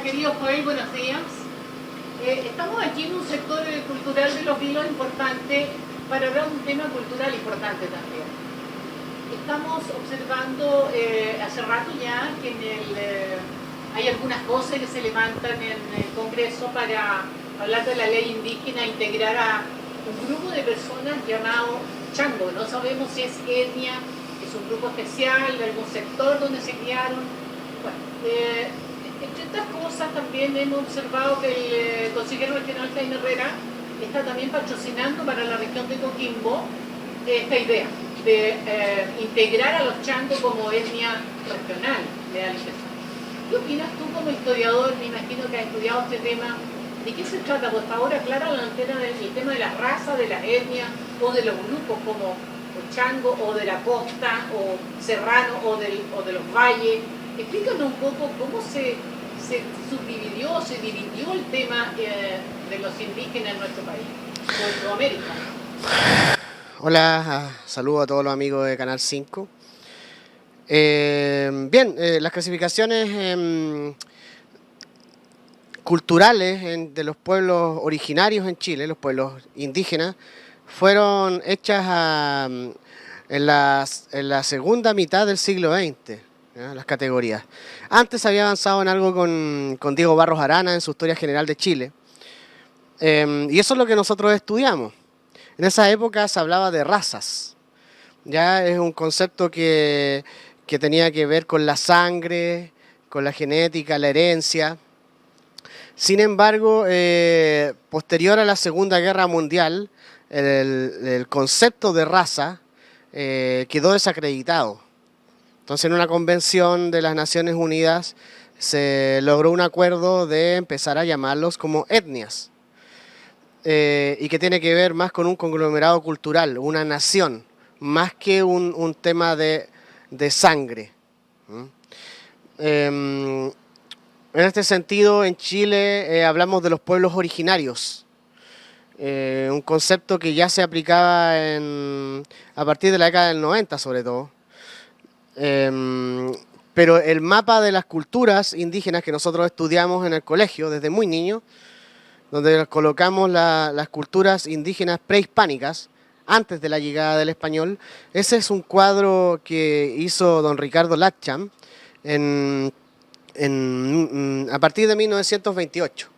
querido Joel, buenos días. Estamos aquí en un sector cultural de Los Vilos importante para hablar de un tema cultural importante también. Estamos observando hace rato ya que hay algunas voces que se levantan en el Congreso para hablar de la ley indígena, integrar a un grupo de personas llamado chango. No sabemos si es etnia, es un grupo especial, de algún sector donde se criaron. Bueno, entre estas cosas también hemos observado que el consejero regional Jaime Herrera está también patrocinando para la región de Coquimbo esta idea de integrar a los changos como etnia regional de la Alianza. ¿Qué opinas tú como historiador? Me imagino que has estudiado este tema. ¿De qué se trata? Por favor, aclara la antena del tema de la raza, de las etnias o de los grupos como el chango o de la costa o serrano o de los valles. Explícanos un poco cómo se subdividió, se dividió el tema de los indígenas en nuestro país, en Centroamérica. Hola, saludos a todos los amigos de Canal 5. Las clasificaciones culturales de los pueblos originarios en Chile, los pueblos indígenas, fueron hechas en la segunda mitad del siglo XX, ¿ya? Las categorías. Antes había avanzado en algo con Diego Barros Arana en su Historia General de Chile, y eso es lo que nosotros estudiamos. En esa época se hablaba de razas, ya es un concepto que tenía que ver con la sangre, con la genética, la herencia. Sin embargo, posterior a la Segunda Guerra Mundial, el concepto de raza quedó desacreditado. Entonces, en una convención de las Naciones Unidas se logró un acuerdo de empezar a llamarlos como etnias, y que tiene que ver más con un conglomerado cultural, una nación, más que un tema de sangre. En este sentido, en Chile hablamos de los pueblos originarios, un concepto que ya se aplicaba a partir de la década del 90 sobre todo. Pero el mapa de las culturas indígenas que nosotros estudiamos en el colegio desde muy niños, donde colocamos las culturas indígenas prehispánicas, antes de la llegada del español, ese es un cuadro que hizo don Ricardo Lacham a partir de 1928.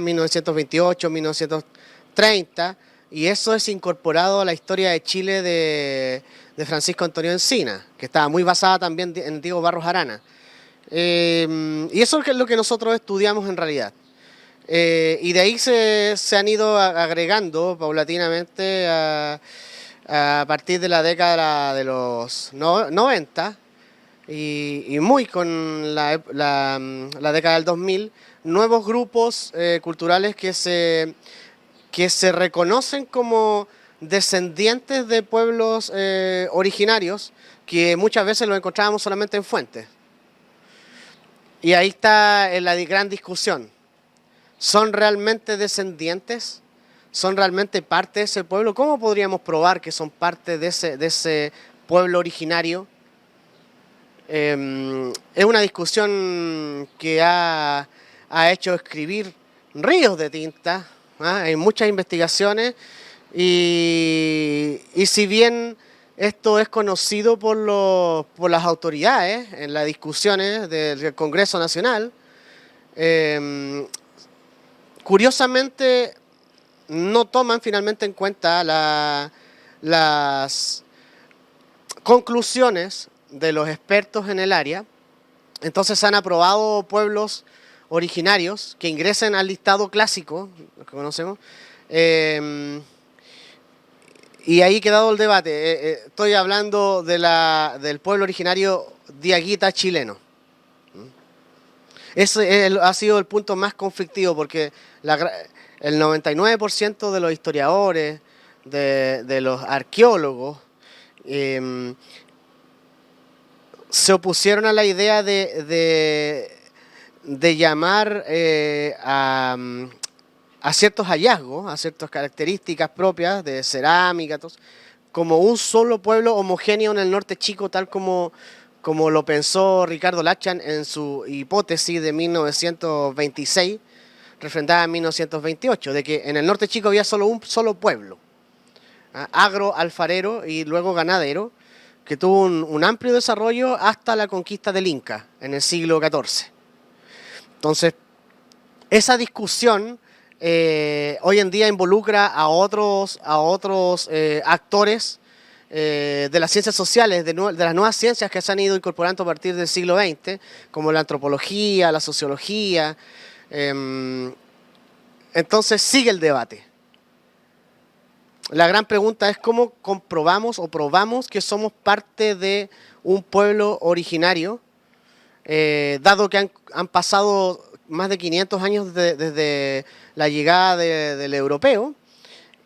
1928, 1930, y eso es incorporado a la historia de Chile de Francisco Antonio Encina, que estaba muy basada también en Diego Barros Arana. Y eso es lo que nosotros estudiamos en realidad. Y de ahí se han ido agregando paulatinamente a partir de la década de los 90 y muy con la década del 2000, nuevos grupos culturales que se reconocen como descendientes de pueblos originarios que muchas veces los encontrábamos solamente en fuentes. Y ahí está la gran discusión. ¿Son realmente descendientes? ¿Son realmente parte de ese pueblo? ¿Cómo podríamos probar que son parte de ese pueblo originario? Es una discusión que ha hecho escribir ríos de tinta, hay muchas investigaciones y si bien esto es conocido por las autoridades en las discusiones del Congreso Nacional, curiosamente no toman finalmente en cuenta las conclusiones de los expertos en el área. Entonces han aprobado pueblos originarios que ingresen al listado clásico, lo que conocemos, y ahí ha quedado el debate. Estoy hablando del pueblo originario diaguita chileno. Ese ha sido el punto más conflictivo porque el 99% de los historiadores, de los arqueólogos, se opusieron a la idea de llamar a ciertos hallazgos, a ciertas características propias de cerámica, como un solo pueblo homogéneo en el norte chico, tal como como lo pensó Ricardo Lachan en su hipótesis de 1926, refrendada en 1928, de que en el norte chico había solo un solo pueblo, agro, alfarero y luego ganadero, que tuvo un amplio desarrollo hasta la conquista del Inca en el siglo XIV. Entonces, esa discusión hoy en día involucra a otros actores de las ciencias sociales, de las nuevas ciencias que se han ido incorporando a partir del siglo XX, como la antropología, la sociología. Entonces sigue el debate. La gran pregunta es cómo comprobamos o probamos que somos parte de un pueblo originario, dado que han pasado más de 500 años desde la llegada del europeo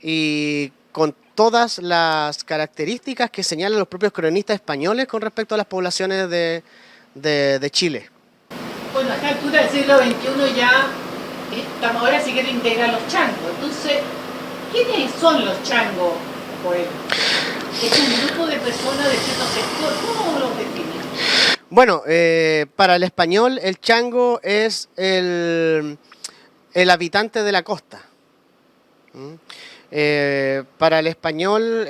y con todas las características que señalan los propios cronistas españoles con respecto a las poblaciones de Chile. Bueno, a esta altura del siglo XXI ya ahora se quiere integrar los changos. Entonces, ¿quiénes son los changos, Joel? ¿Es un grupo de personas de cierto sector? ¿Cómo los definen? Bueno, para el español el chango es el habitante de la costa. Para el español,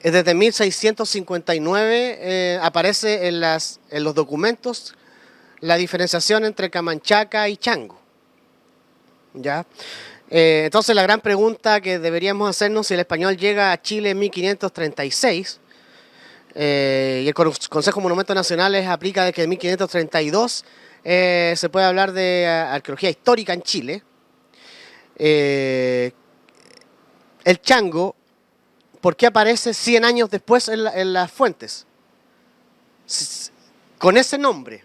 desde 1659 aparece en los documentos la diferenciación entre camanchaca y chango. ¿Ya? Entonces la gran pregunta que deberíamos hacernos si el español llega a Chile en 1536, y el Consejo de Monumentos Nacionales aplica de que en 1532 se puede hablar de arqueología histórica en Chile. El chango, ¿por qué aparece 100 años después en las fuentes? Con ese nombre.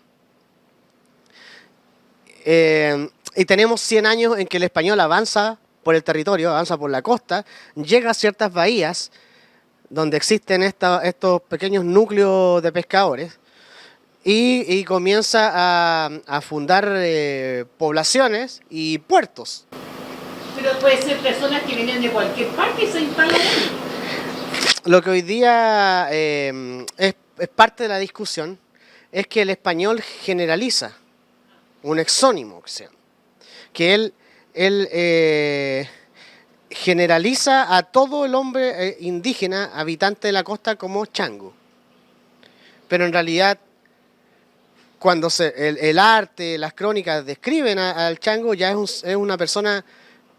Y tenemos 100 años en que el español avanza por el territorio, avanza por la costa, llega a ciertas bahías donde existen estos pequeños núcleos de pescadores y comienza a fundar poblaciones y puertos. Pero puede ser personas que vienen de cualquier parte y se instalan ahí. Lo que hoy día es parte de la discusión es que el español generaliza, un exónimo que él generaliza a todo el hombre indígena habitante de la costa como chango. Pero en realidad, cuando el arte, las crónicas describen al chango, ya es una persona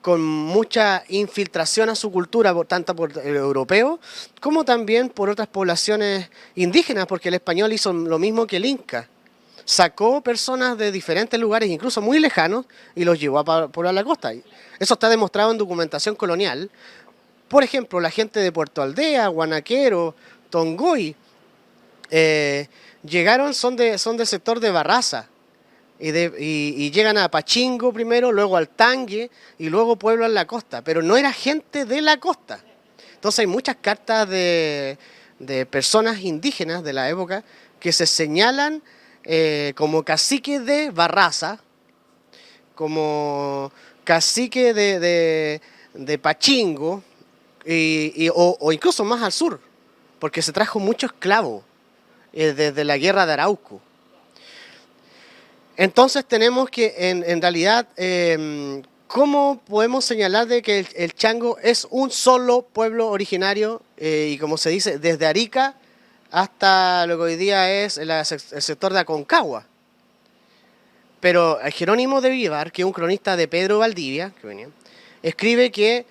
con mucha infiltración a su cultura, tanto por el europeo como también por otras poblaciones indígenas, porque el español hizo lo mismo que el inca. Sacó personas de diferentes lugares, incluso muy lejanos, y los llevó a poblar la costa. Eso está demostrado en documentación colonial. Por ejemplo, la gente de Puerto Aldea, Guanaquero, Tongoy, llegaron, son del sector de Barraza, y llegan a Pachingo primero, luego al Tangue, y luego pueblan la costa, pero no era gente de la costa. Entonces hay muchas cartas de personas indígenas de la época que se señalan como cacique de Barraza, como cacique de Pachingo, o incluso más al sur, porque se trajo mucho esclavo desde la guerra de Arauco. Entonces tenemos que, en realidad, ¿cómo podemos señalar de que el chango es un solo pueblo originario? Y como se dice, desde Arica hasta lo que hoy día es el sector de Aconcagua. Pero Jerónimo de Vivar, que es un cronista de Pedro Valdivia, escribe que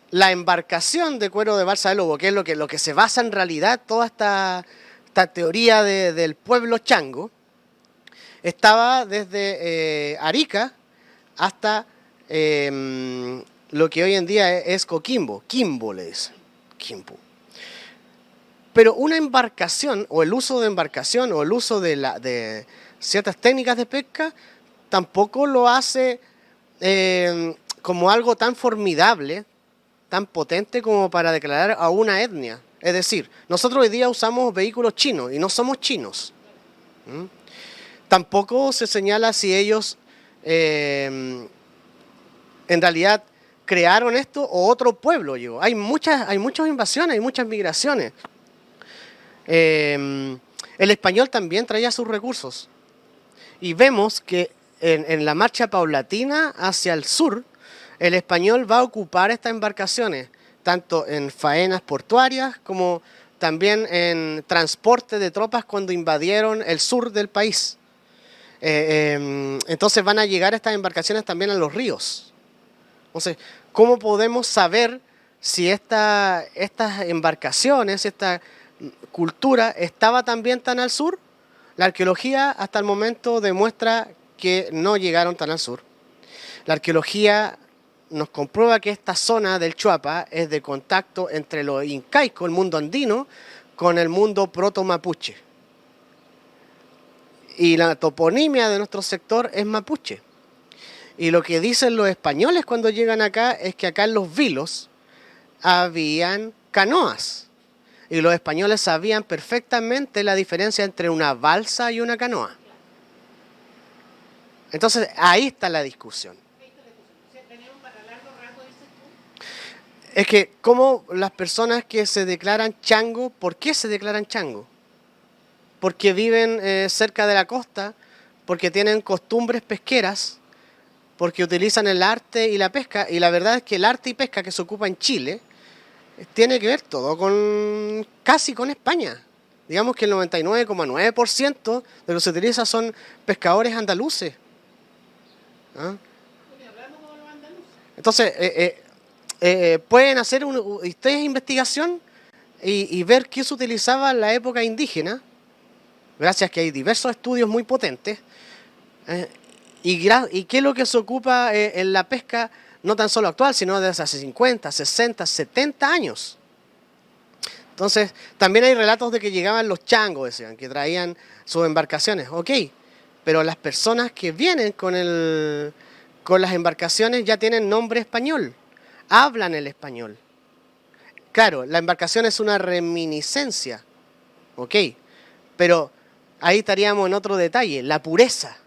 la embarcación de cuero de Balsa de Lobo, que es lo que se basa en realidad toda esta teoría del pueblo chango, estaba desde Arica hasta lo que hoy en día es Coquimbo. Quimbo le dicen. Quimbo. Pero una embarcación, o el uso de embarcación, o el uso de ciertas técnicas de pesca, tampoco lo hace como algo tan formidable, tan potente como para declarar a una etnia. Es decir, nosotros hoy día usamos vehículos chinos y no somos chinos. Tampoco se señala si ellos en realidad crearon esto o otro pueblo llegó. Hay muchas invasiones, hay muchas migraciones. el español también traía sus recursos. Y vemos que en la marcha paulatina hacia el sur, el español va a ocupar estas embarcaciones, tanto en faenas portuarias como también en transporte de tropas cuando invadieron el sur del país. Entonces van a llegar estas embarcaciones también a los ríos. Entonces, ¿cómo podemos saber si estas embarcaciones, esta cultura estaba también tan al sur? La arqueología hasta el momento demuestra que no llegaron tan al sur. La arqueología nos comprueba que esta zona del Chuapa es de contacto entre lo incaico, el mundo andino, con el mundo proto-mapuche. Y la toponimia de nuestro sector es mapuche. Y lo que dicen los españoles cuando llegan acá es que acá en los vilos habían canoas. Y los españoles sabían perfectamente la diferencia entre una balsa y una canoa. Entonces, ahí está la discusión. Es que, como las personas que se declaran chango, ¿por qué se declaran chango? Porque viven cerca de la costa, porque tienen costumbres pesqueras, porque utilizan el arte y la pesca. Y la verdad es que el arte y pesca que se ocupa en Chile tiene que ver todo casi con España. Digamos que el 99,9% de lo que se utiliza son pescadores andaluces. ¿Ah? Entonces, pueden hacer ustedes investigación y ver qué se utilizaba en la época indígena, gracias que hay diversos estudios muy potentes, y qué es lo que se ocupa en la pesca, no tan solo actual, sino desde hace 50, 60, 70 años. Entonces, también hay relatos de que llegaban los changos, decían, que traían sus embarcaciones. Ok, pero las personas que vienen con las embarcaciones ya tienen nombre español, hablan el español. Claro, la embarcación es una reminiscencia, ok, pero ahí estaríamos en otro detalle, la pureza.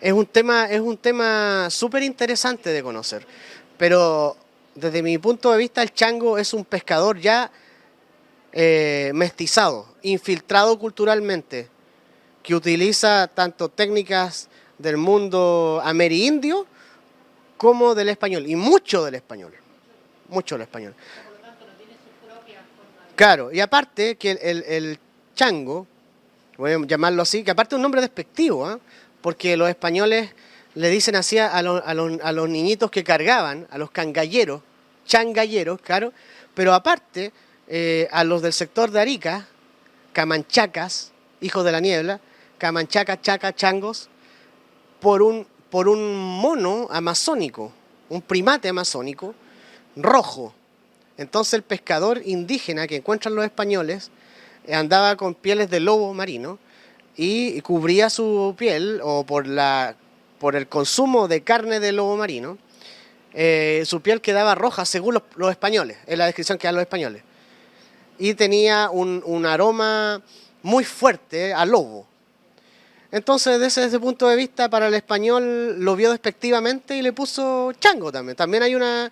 Es un tema súper interesante de conocer, pero desde mi punto de vista el chango es un pescador ya mestizado, infiltrado culturalmente, que utiliza tanto técnicas del mundo amerindio como del español, y mucho del español, mucho del español. Claro, y aparte que el chango, voy a llamarlo así, que aparte es un nombre despectivo, ¿eh? Porque los españoles le dicen así a los niñitos que cargaban, a los cangalleros, changalleros, claro, pero aparte a los del sector de Arica, camanchacas, hijos de la niebla, camanchacas, chacas, changos, por un mono amazónico, un primate amazónico rojo. Entonces el pescador indígena que encuentran los españoles andaba con pieles de lobo marino y cubría su piel, o por el consumo de carne de lobo marino, su piel quedaba roja según los españoles, es la descripción que dan los españoles. Y tenía un aroma muy fuerte a lobo. Entonces, desde ese punto de vista, para el español lo vio despectivamente y le puso chango también. También hay una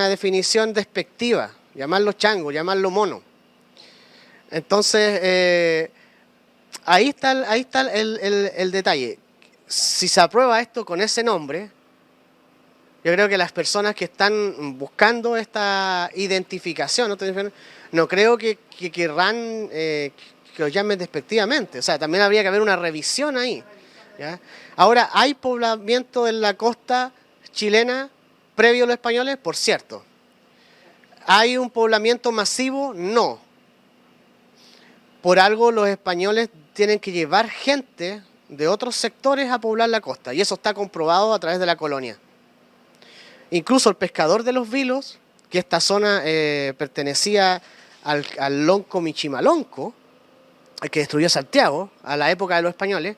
definición despectiva, llamarlo chango, llamarlo mono. Entonces, ahí está el detalle. Si se aprueba esto con ese nombre, yo creo que las personas que están buscando esta identificación, no creo que querrán que lo llamen despectivamente. O sea, también habría que haber una revisión ahí, ¿ya? Ahora, ¿hay poblamiento en la costa chilena previo a los españoles? Por cierto. ¿Hay un poblamiento masivo? No. Por algo los españoles tienen que llevar gente de otros sectores a poblar la costa, y eso está comprobado a través de la colonia. Incluso el pescador de los vilos, que esta zona pertenecía al lonco Michimalonco, el que destruyó Santiago a la época de los españoles,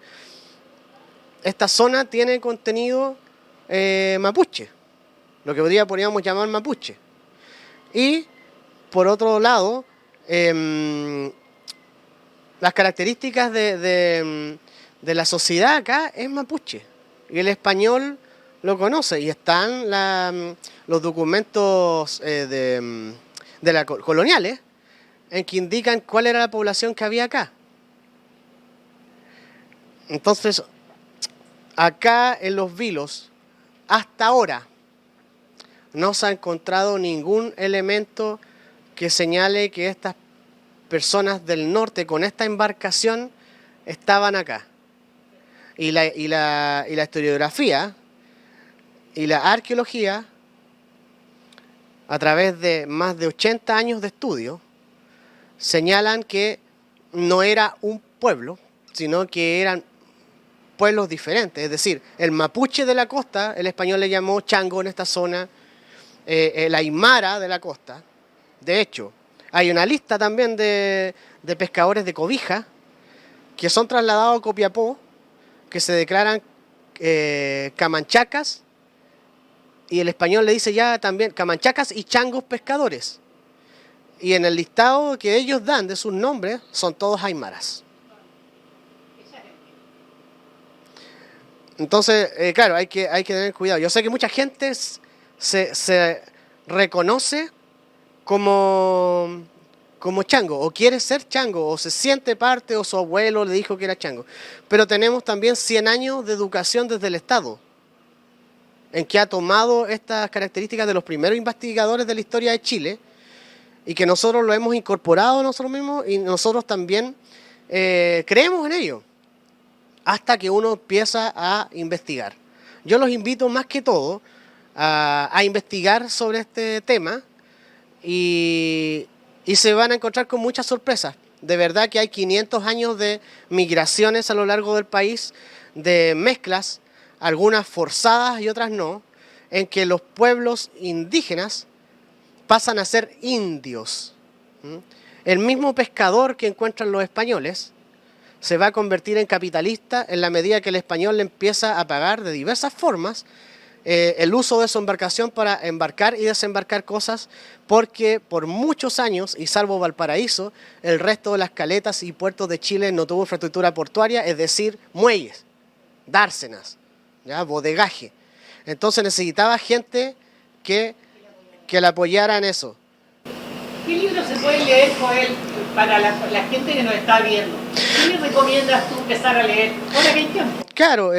esta zona tiene contenido mapuche, lo que podríamos llamar mapuche. Y por otro lado, las características de la sociedad acá es mapuche, y el español lo conoce, y están los documentos de coloniales, en que indican cuál era la población que había acá. Entonces, acá en Los Vilos, hasta ahora, no se ha encontrado ningún elemento que señale que estas personas del norte con esta embarcación estaban acá. Y la historiografía y la arqueología, a través de más de 80 años de estudio, señalan que no era un pueblo, sino que eran pueblos diferentes. Es decir, el mapuche de la costa, el español le llamó chango en esta zona, el aymara de la costa. De hecho, hay una lista también de pescadores de Cobija que son trasladados a Copiapó, que se declaran camanchacas, y el español le dice ya también camanchacas y changos pescadores. Y en el listado que ellos dan de sus nombres son todos aymaras. Entonces, claro, hay que tener cuidado. Yo sé que mucha gente se reconoce como chango, o quiere ser chango, o se siente parte, o su abuelo le dijo que era chango. Pero tenemos también 100 años de educación desde el Estado, en que ha tomado estas características de los primeros investigadores de la historia de Chile, y que nosotros lo hemos incorporado nosotros mismos, y nosotros también creemos en ello, hasta que uno empieza a investigar. Yo los invito más que todo a investigar sobre este tema, y se van a encontrar con muchas sorpresas. De verdad que hay 500 años de migraciones a lo largo del país, de mezclas, algunas forzadas y otras no, en que los pueblos indígenas pasan a ser indios. El mismo pescador que encuentran los españoles se va a convertir en capitalista en la medida que el español le empieza a pagar de diversas formas el uso de su embarcación para embarcar y desembarcar cosas, porque por muchos años, y salvo Valparaíso, el resto de las caletas y puertos de Chile no tuvo infraestructura portuaria, es decir, muelles, dársenas, ¿ya? Bodegaje. Entonces necesitaba gente que le apoyara en eso. ¿Qué libros se puede leer, Joel, para la gente que nos está viendo? ¿Qué le recomiendas tú empezar a leer? Ahora que hay tiempo. Claro,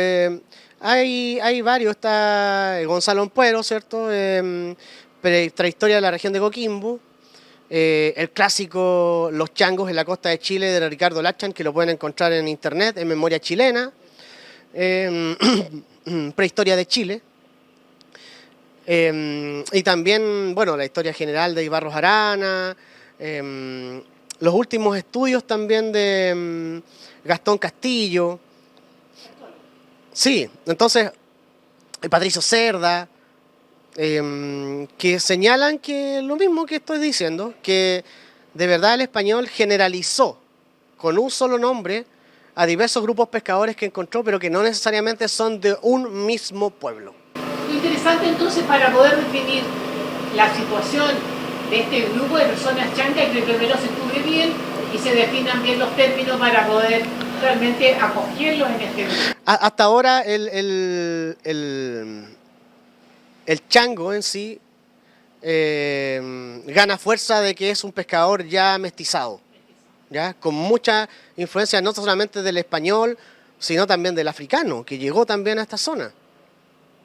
hay varios. Está Gonzalo Ampuero, ¿cierto? Prehistoria de la región de Coquimbo. El clásico Los changos en la costa de Chile de Ricardo Lachan, que lo pueden encontrar en internet, en Memoria Chilena. Prehistoria de Chile. Y también, bueno, la historia general de Ibarros Arana, los últimos estudios también de Gastón Castillo. Sí, entonces, Patricio Cerda, que señalan que lo mismo que estoy diciendo, que de verdad el español generalizó con un solo nombre a diversos grupos pescadores que encontró, pero que no necesariamente son de un mismo pueblo. Lo interesante entonces, para poder definir la situación de este grupo de personas changas, que primero se estudie bien y se definan bien los términos para poder realmente acogerlos en este grupo. Hasta ahora el chango en sí gana fuerza de que es un pescador ya mestizado, ¿ya? Con mucha influencia no solamente del español, sino también del africano, que llegó también a esta zona,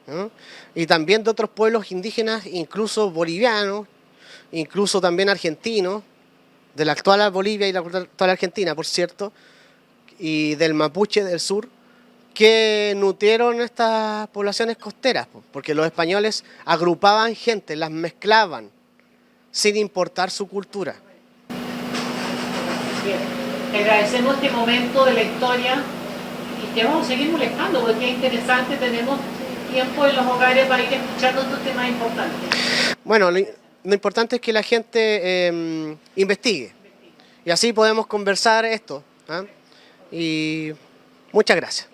¿no? Y también de otros pueblos indígenas, incluso bolivianos, incluso también argentinos, de la actual Bolivia y la actual Argentina, por cierto, y del mapuche del sur, que nutrieron estas poblaciones costeras, porque los españoles agrupaban gente, las mezclaban, sin importar su cultura. Bien, te agradecemos este momento de la historia y te vamos a seguir molestando porque es interesante, tenemos tiempo en los hogares para ir escuchando estos temas importantes. Bueno, lo importante es que la gente investigue y así podemos conversar esto, ¿eh? Y muchas gracias.